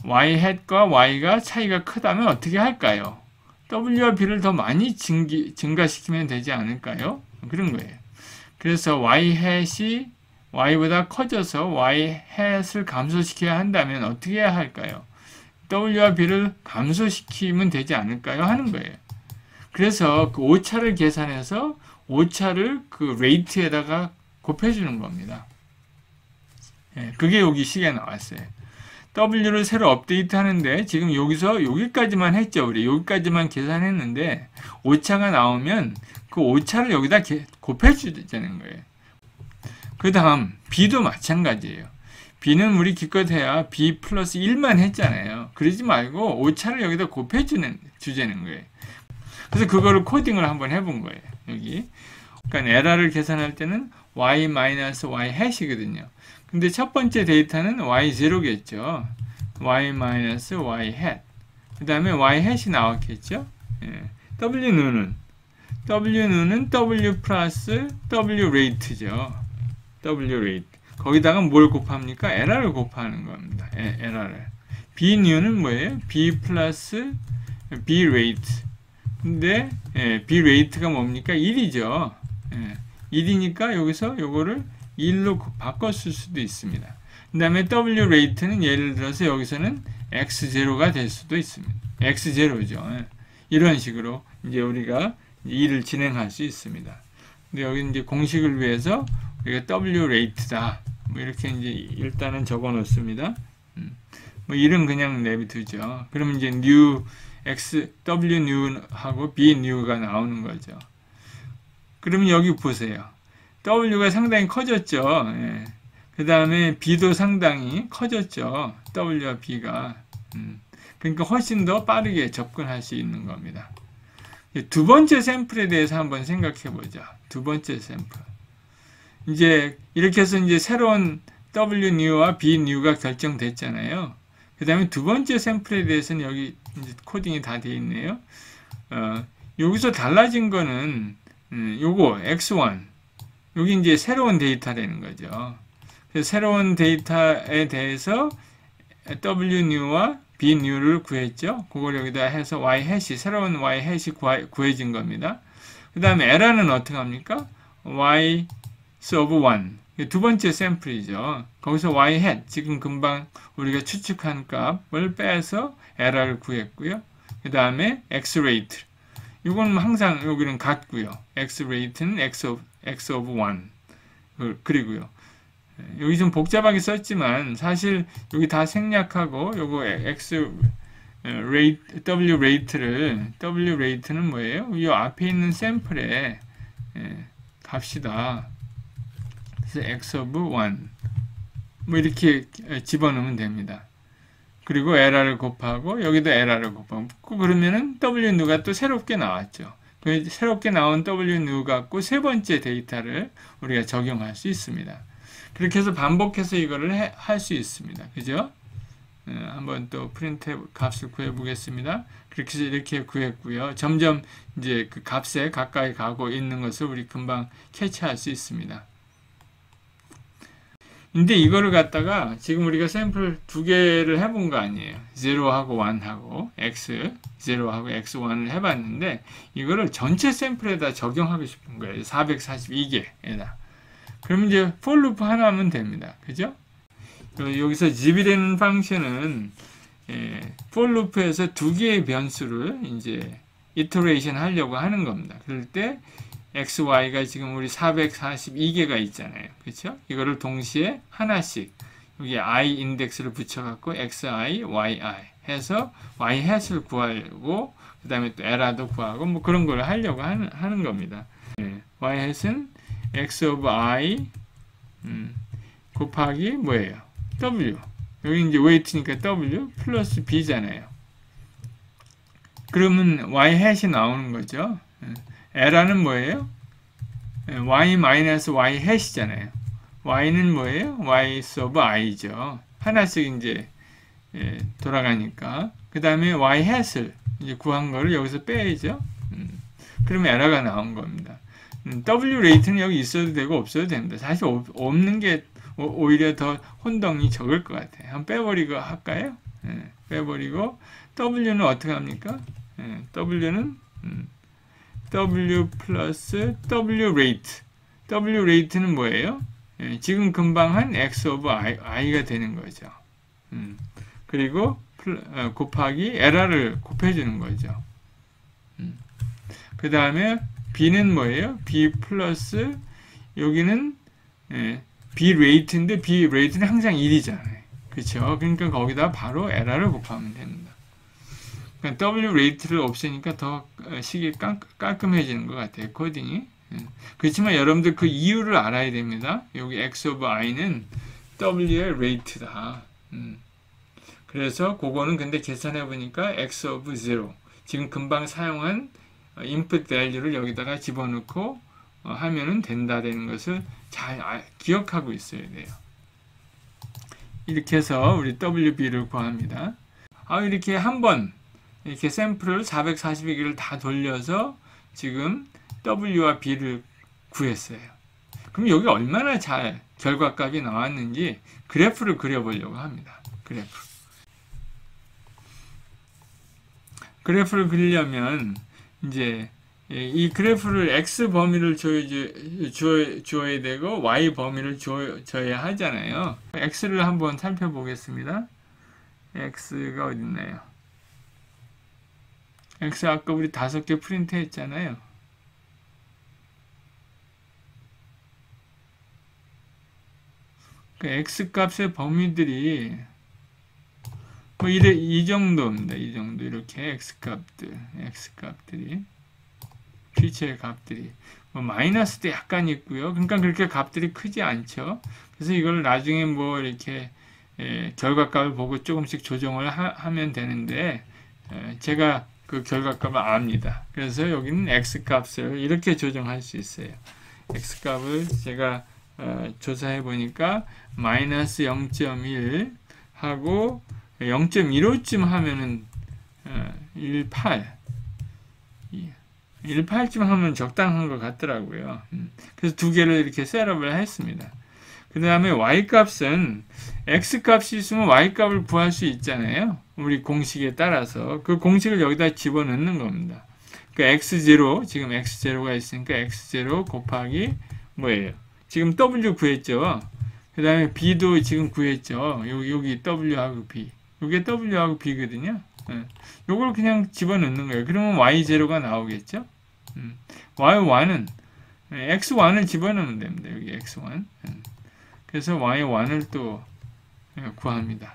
y hat과 y가 차이가 크다면 어떻게 할까요? w와 b를 더 많이 증가시키면 되지 않을까요? 그런 거예요. 그래서 y hat이 y보다 커져서 y hat을 감소시켜야 한다면 어떻게 해야 할까요? w와 b를 감소시키면 되지 않을까요? 하는 거예요. 그래서 그 오차를 계산해서 오차를 그 레이트에다가 곱해주는 겁니다. 그게 여기 식에 나왔어요. W를 새로 업데이트 하는데 지금 여기서 여기까지만 했죠. 우리 여기까지만 계산했는데 오차가 나오면 그 오차를 여기다 곱해주자는 거예요. 그 다음 B도 마찬가지예요. B는 우리 기껏해야 B 플러스 1만 했잖아요. 그러지 말고 오차를 여기다 곱해주자는 거예요. 그래서 그거를 코딩을 한번 해본 거예요. 여기. 그러니까 에러를 계산할 때는 y 마이너스 y hat이거든요. 근데 첫 번째 데이터는 y0겠죠. y 마이너스 y hat. 그 다음에 y hat이 나왔겠죠. w는 w 플러스 w rate죠. w rate. 거기다가 뭘 곱합니까? 에러를 곱하는 겁니다. 에러를. b new는 뭐예요? b 플러스 b rate. 근데 b rate가 뭡니까? 1이죠. 1이니까 여기서 요거를 1로 바꿨을 수도 있습니다. 그 다음에 W rate는 예를 들어서 여기서는 X0가 될 수도 있습니다. X0죠. 이런 식으로 이제 우리가 일을 진행할 수 있습니다. 근데 여기 이제 공식을 위해서 우리가 W rate다. 뭐 이렇게 이제 일단은 적어 놓습니다. 뭐 이름 그냥 내비두죠. 그러면 이제 new x w new 하고 b new가 나오는 거죠. 그러면 여기 보세요. w가 상당히 커졌죠. 예. 그 다음에 b도 상당히 커졌죠. w와 b가. 그러니까 훨씬 더 빠르게 접근할 수 있는 겁니다. 두 번째 샘플에 대해서 한번 생각해 보자. 두 번째 샘플. 이제 이렇게 해서 이제 새로운 w new와 b new가 결정됐잖아요. 그 다음에 두 번째 샘플에 대해서는 여기 이제 코딩이 다 되어 있네요. 여기서 달라진 거는 요거 x1 여기 이제 새로운 데이터라는 거죠. 그래서 새로운 데이터에 대해서 w new와 b new를 구했죠. 그걸 여기다 해서 y 해시 새로운 y 해시 구해진 겁니다. 그 다음에 에러는 어떻게 합니까? y of 1 두 번째 샘플이죠. 거기서 y hat 지금 금방 우리가 추측한 값을 빼서 에러를 구했고요. 그 다음에 x rate 이건 항상 여기는 같고요. x rate는 x of 1 그리고요. 여기 좀 복잡하게 썼지만 사실 여기 다 생략하고 요거 x rate w rate는 뭐예요? 이 앞에 있는 샘플에 값이다. 그래서 x of 1 뭐 이렇게 집어넣으면 됩니다. 그리고 에러를 곱하고 여기도 에러를 곱하고 그러면은 w new가 또 새롭게 나왔죠. 새롭게 나온 w new 갖고 세 번째 데이터를 우리가 적용할 수 있습니다. 그렇게 해서 반복해서 이거를 할 수 있습니다. 그죠? 한번 또 프린트 값을 구해 보겠습니다. 그렇게 해서 이렇게 구했고요. 점점 이제 그 값에 가까이 가고 있는 것을 우리 금방 캐치할 수 있습니다. 근데 이거를 갖다가 지금 우리가 샘플 두 개를 해본 거 아니에요. 0하고 1하고 x0하고 x1을 해봤는데 이거를 전체 샘플에다 적용하고 싶은 거예요. 442개에다. 그러면 이제 for loop 하나 하면 됩니다. 그죠? 여기서 집이라는 펑션은 for loop에서 두 개의 변수를 이제 iteration 하려고 하는 겁니다. 그럴 때 x, y가 지금 우리 442개가 있잖아요. 그렇죠? 이거를 동시에 하나씩 여기 i 인덱스를 붙여갖고 xi, yi 해서 y hat을 구하고 그 다음에 또 에러도 구하고 뭐 그런 걸 하려고 하는 겁니다. y hat은 x of i 곱하기 뭐예요? w 여기 이제 weight니까 w 플러스 b잖아요. 그러면 y hat이 나오는 거죠. 에러는 뭐예요? y-y hat이잖아요. y는 뭐예요? y of i죠. 하나씩 이제 돌아가니까. 그 다음에 y hat을 이제 구한 거를 여기서 빼야죠. 그러면 에러가 나온 겁니다. w rate는 여기 있어도 되고 없어도 됩니다. 사실 없는 게 오히려 더 혼동이 적을 것 같아요. 한번 빼버리고 할까요? 빼버리고 w는 어떻게 합니까? w는 w 플러스 w rate. w rate는 뭐예요? 지금 금방 한 x of i가 되는 거죠. 그리고 곱하기 에러를 곱해주는 거죠. 그 다음에 b는 뭐예요? b 플러스 여기는 b rate인데 b rate는 항상 1이잖아요. 그렇죠? 그러니까 거기다 바로 에러를 곱하면 됩니다. 그러니까 w rate를 없애니까 더 식이 깔끔해지는 것 같아요. 코딩이. 그렇지만 여러분들 그 이유를 알아야 됩니다. 여기 x of i는 w의 rate다. 그래서 그거는 근데 계산해 보니까 x of 0 지금 금방 사용한 input value를 여기다가 집어넣고 하면은 된다는 것을 잘 기억하고 있어야 돼요. 이렇게 해서 우리 WB를 구합니다. 이렇게 한번 이렇게 샘플을 442개를 다 돌려서 지금 W와 B를 구했어요. 그럼 여기 얼마나 잘 결과값이 나왔는지 그래프를 그려보려고 합니다. 그래프를 그리려면 이제 이 그래프를 X 범위를 주어야 되고 Y 범위를 줘야 하잖아요. X를 한번 살펴보겠습니다. X가 어디 있나요? X 아까 우리 5개 프린트 했잖아요. 그 x 값의 범위들이 뭐 이 정도입니다. 이 정도 이렇게 x 값들이 퓨처의 값들이 뭐 마이너스도 약간 있고요. 그러니까 그렇게 값들이 크지 않죠. 그래서 이걸 나중에 뭐 이렇게 결과값을 보고 조금씩 조정을 하면 되는데 제가 그 결과값을 압니다. 그래서 여기는 x 값을 이렇게 조정할 수 있어요. x 값을 제가 조사해 보니까 마이너스 0.1 하고 0.15쯤 하면은 18쯤 하면 적당한 것 같더라고요. 그래서 두 개를 이렇게 셋업을 했습니다. 그 다음에 y값은 x값이 있으면 y값을 구할 수 있잖아요. 우리 공식에 따라서 그 공식을 여기다 집어넣는 겁니다. 그 x0, 지금 x0가 있으니까 x0 곱하기 뭐예요? 지금 w 구했죠. 그 다음에 b도 지금 구했죠. 여기 w하고 b. 이게 w하고 b거든요. 요걸 그냥 집어넣는 거예요. 그러면 y0가 나오겠죠. y1은 x1을 집어넣으면 됩니다. 여기 x1. 그래서 y1을 또 구합니다.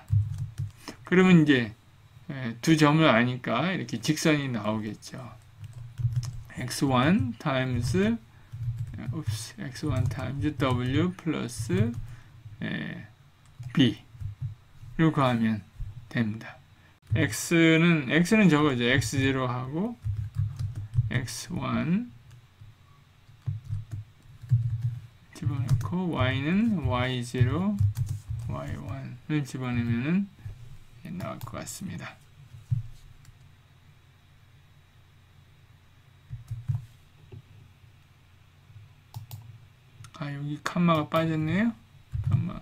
그러면 이제 두 점을 아니까 이렇게 직선이 나오겠죠. x1 times x1 times w 플러스 b 이렇게 구하면 됩니다. x는 저거죠. x0하고 x1 집어넣고 y는 y0, y1을 집어넣으면 나올 것 같습니다. 여기 칸마가 빠졌네요. 칸마.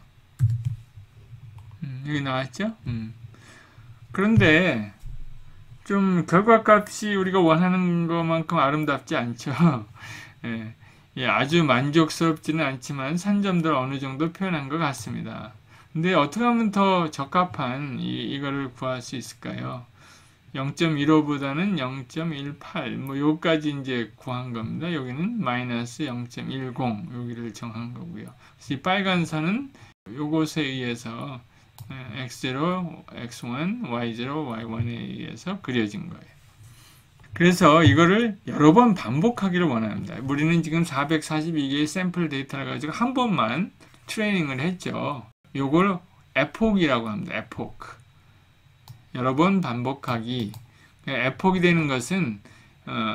여기 나왔죠? 그런데 좀 결과값이 우리가 원하는 것만큼 아름답지 않죠. 아주 만족스럽지는 않지만 산점들 어느 정도 표현한 것 같습니다. 근데 어떻게 하면 더 적합한 이거를 구할 수 있을까요? 0.15보다는 0.18, 뭐 요까지 이제 구한 겁니다. 여기는 마이너스 0.10 여기를 정한 거고요. 그래서 이 빨간 선은 요것에 의해서 x0, x1, y0, y1에 의해서 그려진 거예요. 그래서 이거를 여러 번 반복하기를 원합니다. 우리는 지금 442개의 샘플 데이터를 가지고 한 번만 트레이닝을 했죠. 요걸 에폭이라고 합니다. 에폭. 여러 번 반복하기. 에폭이 되는 것은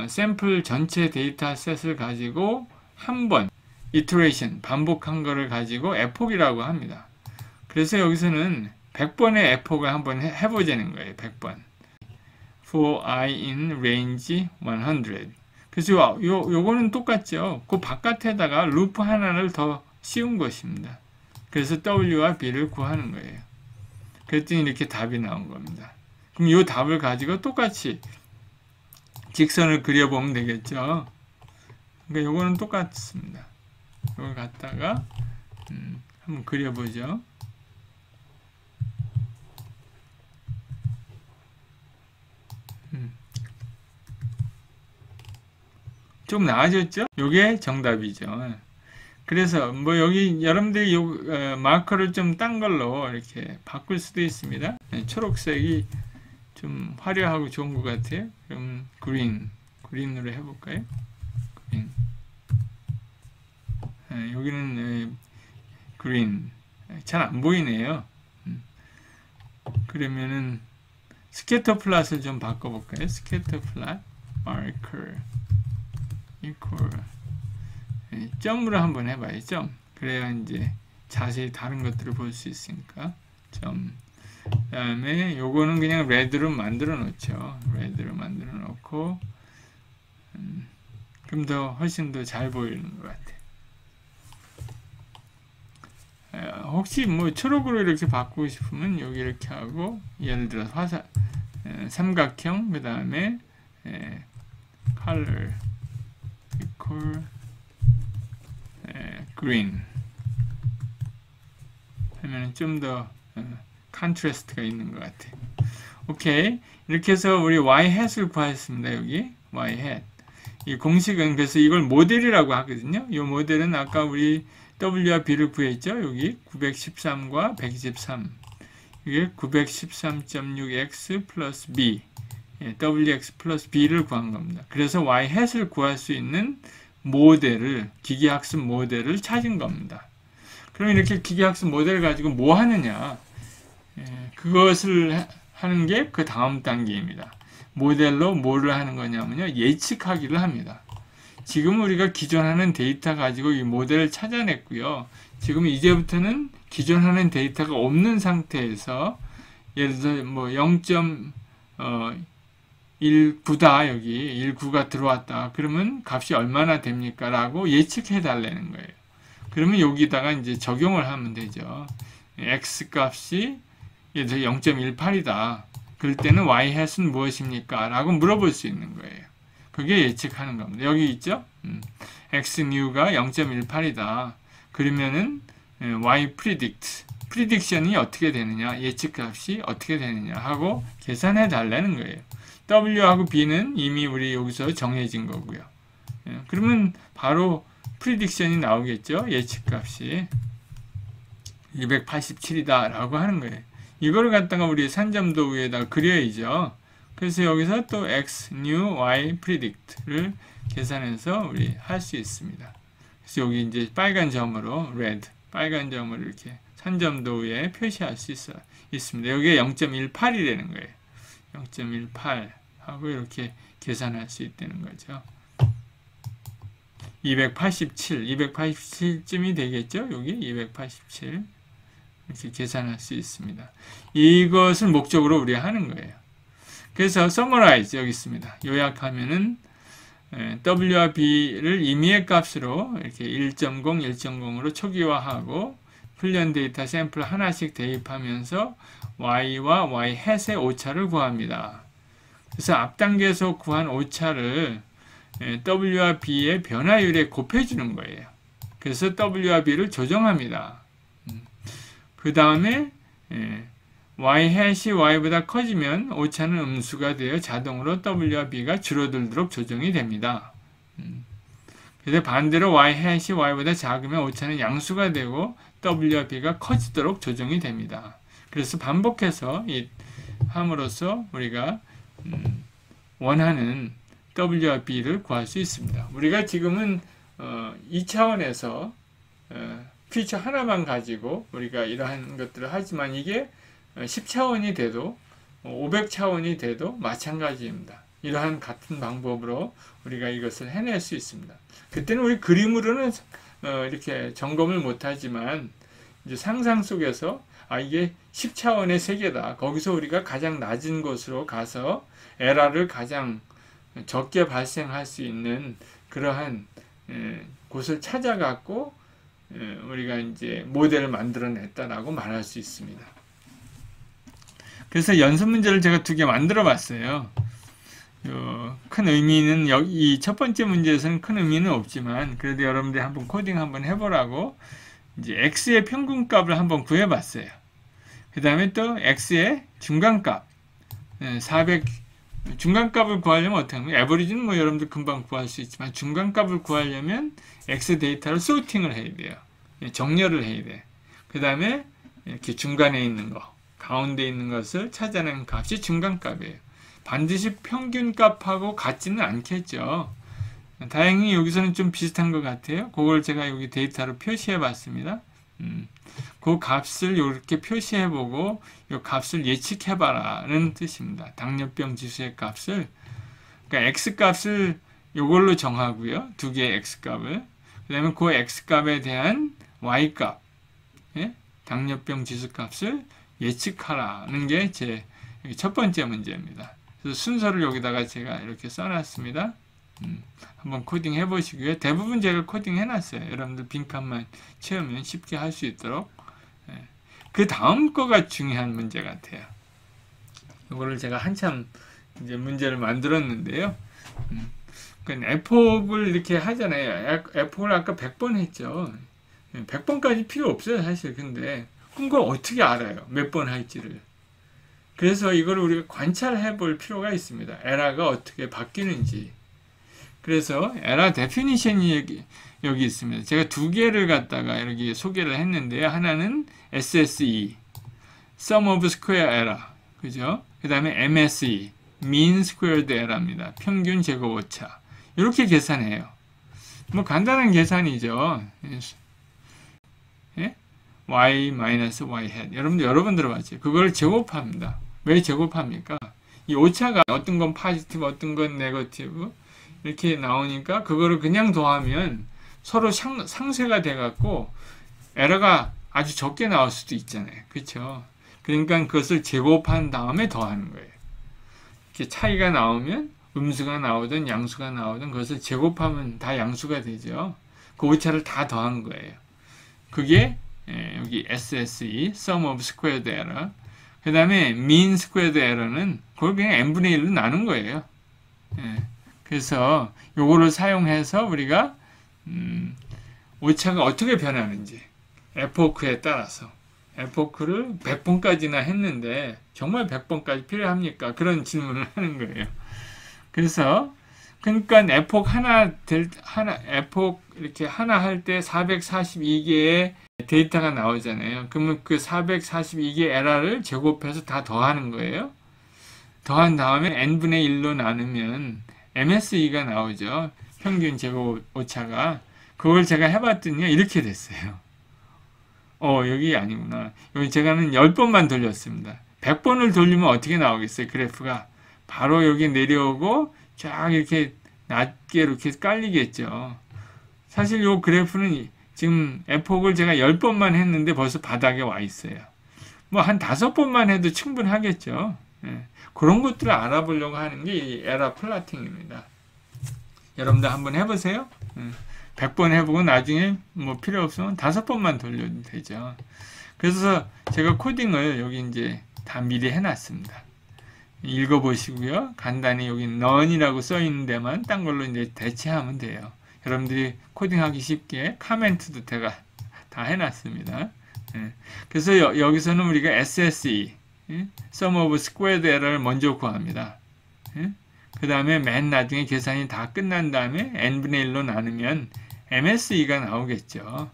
샘플 전체 데이터셋을 가지고 한 번 이터레이션 반복한 거를 가지고 에폭이라고 합니다. 그래서 여기서는 100번의 에폭을 한번 해보자는 거예요. 100번. for I in range 100. 그래서 요거는 똑같죠. 그 바깥에다가 루프 하나를 더 씌운 것입니다. 그래서 W와 B를 구하는 거예요. 그랬더니 이렇게 답이 나온 겁니다. 그럼 이 답을 가지고 똑같이 직선을 그려보면 되겠죠. 그러니까 요거는 똑같습니다. 이걸 갖다가 한번 그려보죠. 좀 나아졌죠? 요게 정답이죠. 그래서 뭐 여기 여러분들이 마커를 좀 딴 걸로 이렇게 바꿀 수도 있습니다. 초록색이 좀 화려하고 좋은 것 같아요. 그럼 그린으로 해볼까요? 그린. 여기는 그린. 잘 안 보이네요. 그러면은 스캐터 플랫을 좀 바꿔볼까요? 스캐터 플랫 마커 equal 점으로 한번 해봐요. 점. 그래야 이제 자세히 다른 것들을 볼 수 있으니까 점. 그 다음에 요거는 그냥 레드로 만들어 놓죠. 레드로 만들어 놓고 그럼 더 훨씬 더 잘 보이는 것 같아요. 혹시 뭐 초록으로 이렇게 바꾸고 싶으면 여기 이렇게 하고 예를 들어 삼각형 그 다음에 color equal green 하면 좀 더 컨트라스트가 있는 것 같아요. 오케이. 이렇게 해서 우리 y-hat을 구했습니다. 여기 y-hat. 이 공식은 그래서 이걸 모델이라고 하거든요. 이 모델은 아까 우리 W와 B를 구했죠. 여기 913과 123. 이게 913.6x 플러스 B. WX 플러스 B를 구한 겁니다. 그래서 Y 햇을 구할 수 있는 모델을, 기계학습 모델을 찾은 겁니다. 그럼 이렇게 기계학습 모델을 가지고 뭐 하느냐? 그것을 하는 게 그 다음 단계입니다. 모델로 뭐를 하는 거냐면요. 예측하기를 합니다. 지금 우리가 기존 하는 데이터 가지고 이 모델을 찾아냈고요. 지금 이제부터는 기존 하는 데이터가 없는 상태에서 예를 들어 뭐 0.19다 여기 19가 들어왔다. 그러면 값이 얼마나 됩니까? 라고 예측해 달라는 거예요. 그러면 여기다가 이제 적용을 하면 되죠. x 값이 예를 들어 0.18이다. 그럴 때는 y 햇은 무엇입니까? 라고 물어볼 수 있는 거예요. 그게 예측하는 겁니다. 여기 있죠? x new가 0.18이다. 그러면은 y predict, prediction이 어떻게 되느냐, 예측값이 어떻게 되느냐 하고 계산해 달라는 거예요. w하고 b는 이미 우리 여기서 정해진 거고요. 그러면 바로 prediction이 나오겠죠? 예측값이 287이다 라고 하는 거예요. 이걸 갖다가 우리 산점도 위에다 그려야죠. 그래서 여기서 또 x new y predict를 계산해서 우리 할 수 있습니다. 그래서 여기 이제 빨간 점으로 red, 빨간 점을 이렇게 산점도 위에 표시할 수 있습니다. 여기에 0.18이라는 거예요. 0.18 하고 이렇게 계산할 수 있다는 거죠. 287쯤이 되겠죠? 여기 287 이렇게 계산할 수 있습니다. 이것을 목적으로 우리 하는 거예요. 그래서 summarize 여기 있습니다. 요약하면은 W와 B를 임의의 값으로 이렇게 1.0, 1.0으로 초기화하고 훈련 데이터 샘플 하나씩 대입하면서 Y와 Y 햇의 오차를 구합니다. 그래서 앞 단계에서 구한 오차를 W와 B의 변화율에 곱해주는 거예요. 그래서 W와 B를 조정합니다. 그 다음에 Y 햇이 Y보다 커지면 오차는 음수가 되어 자동으로 W와 B가 줄어들도록 조정이 됩니다. 그래서 반대로 Y 햇이 Y보다 작으면 오차는 양수가 되고 W와 B가 커지도록 조정이 됩니다. 그래서 반복해서 함으로써 우리가 원하는 W와 B를 구할 수 있습니다. 우리가 지금은 2차원에서 피처 하나만 가지고 우리가 이러한 것들을 하지만 이게 10차원이 돼도 500차원이 돼도 마찬가지입니다. 이러한 같은 방법으로 우리가 이것을 해낼 수 있습니다. 그때는 우리 그림으로는 이렇게 점검을 못하지만 이제 상상 속에서 이게 10차원의 세계다. 거기서 우리가 가장 낮은 곳으로 가서 에러를 가장 적게 발생할 수 있는 그러한 곳을 찾아갖고 우리가 이제 모델을 만들어냈다라고 말할 수 있습니다. 그래서 연습 문제를 제가 2개 만들어 봤어요. 큰 의미는 이 첫 번째 문제에서는 큰 의미는 없지만 그래도 여러분들이 한번 코딩 한번 해보라고 이제 x의 평균값을 한번 구해봤어요. 그 다음에 또 x의 중간값 400 중간값을 구하려면 어떻게 하면 에버리지는 뭐 여러분들 금방 구할 수 있지만 중간값을 구하려면 x 데이터를 소팅을 해야 돼요. 정렬을 해야 돼. 그 다음에 이렇게 중간에 있는 거 가운데 있는 것을 찾아내는 값이 중간값이에요. 반드시 평균값하고 같지는 않겠죠. 다행히 여기서는 좀 비슷한 것 같아요. 그걸 제가 여기 데이터로 표시해 봤습니다. 그 값을 이렇게 표시해 보고 이 값을 예측해 봐라는 뜻입니다. 당뇨병 지수의 값을 그러니까 x 값을 이걸로 정하고요. 2개의 x 값을 그 다음에 그 x 값에 대한 y 값 당뇨병 지수 값을 예측하라는 게 제 첫 번째 문제입니다. 그래서 순서를 여기다가 제가 이렇게 써놨습니다. 한번 코딩 해보시고요. 대부분 제가 코딩 해놨어요. 여러분들 빈칸만 채우면 쉽게 할 수 있도록. 그 다음 거가 중요한 문제 같아요. 이거를 제가 한참 이제 문제를 만들었는데요. 그러니까 f를 이렇게 하잖아요. f를 아까 100번 했죠. 100번까지 필요 없어요, 사실. 근데 그럼 그걸 어떻게 알아요? 몇 번 할지를. 그래서 이걸 우리가 관찰해 볼 필요가 있습니다. 에러가 어떻게 바뀌는지. 그래서 에러 데피니션이 여기 있습니다. 제가 두 개를 갖다가 이렇게 소개를 했는데요. 하나는 SSE, Sum of Square Error, 그죠? 그 다음에 MSE, Mean Squared Error입니다. 평균 제곱 오차. 이렇게 계산해요. 뭐 간단한 계산이죠. 예? y-y hat. 여러분들 여러 번 들어봤죠? 그걸 제곱합니다. 왜 제곱합니까? 이 오차가 어떤 건 포지티브, 어떤 건 네거티브 이렇게 나오니까 그거를 그냥 더하면 서로 상쇄가 돼갖고 에러가 아주 적게 나올 수도 있잖아요. 그렇죠? 그러니까 그것을 제곱한 다음에 더하는 거예요. 이렇게 차이가 나오면 음수가 나오든 양수가 나오든 그것을 제곱하면 다 양수가 되죠. 그 오차를 다 더한 거예요. 그게 여기 SSE, Sum of Squared Error. 그 다음에 Mean Squared Error는 그걸 그냥 n분의 1로 나눈 거예요. 그래서 요거를 사용해서 우리가 오차가 어떻게 변하는지 에포크에 따라서 에포크를 100번까지나 했는데 정말 100번까지 필요합니까? 그런 질문을 하는 거예요. 그래서 그러니까 에폭 하나 에폭 이렇게 하나 할 때 442개의 데이터가 나오잖아요. 그러면 그 442개 에러를 제곱해서 다 더하는 거예요. 더한 다음에 n분의 1로 나누면 MSE가 나오죠. 평균 제곱 오차가. 그걸 제가 해봤더니 이렇게 됐어요. 여기 아니구나. 여기 제가는 10번만 돌렸습니다. 100번을 돌리면 어떻게 나오겠어요? 그래프가. 바로 여기 내려오고 쫙 이렇게 낮게 이렇게 깔리겠죠. 사실 이 그래프는 지금 에폭을 제가 10번만 했는데 벌써 바닥에 와 있어요. 뭐 한 5번만 해도 충분하겠죠. 그런 것들을 알아보려고 하는 게 이 에러 플라팅입니다. 여러분들 한번 해보세요. 100번 해보고 나중에 뭐 필요 없으면 5번만 돌려도 되죠. 그래서 제가 코딩을 여기 이제 다 미리 해놨습니다. 읽어보시고요. 간단히 여기 none이라고 써있는 데만 딴 걸로 이제 대체하면 돼요. 여러분들이 코딩하기 쉽게 코멘트도 제가 다 해놨습니다. 그래서 여기서는 우리가 SSE, Sum of Squared Error를 먼저 구합니다. 그 다음에 맨 나중에 계산이 다 끝난 다음에 n분의 1로 나누면 MSE가 나오겠죠.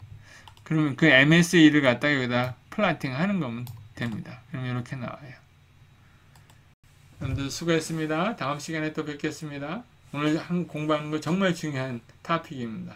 그러면 그 MSE를 갖다가 여기다 플라팅 하는 거면 됩니다. 그러면 이렇게 나와요. 여러분들 수고했습니다. 다음 시간에 또 뵙겠습니다. 오늘 공부하는 거 정말 중요한 토픽입니다.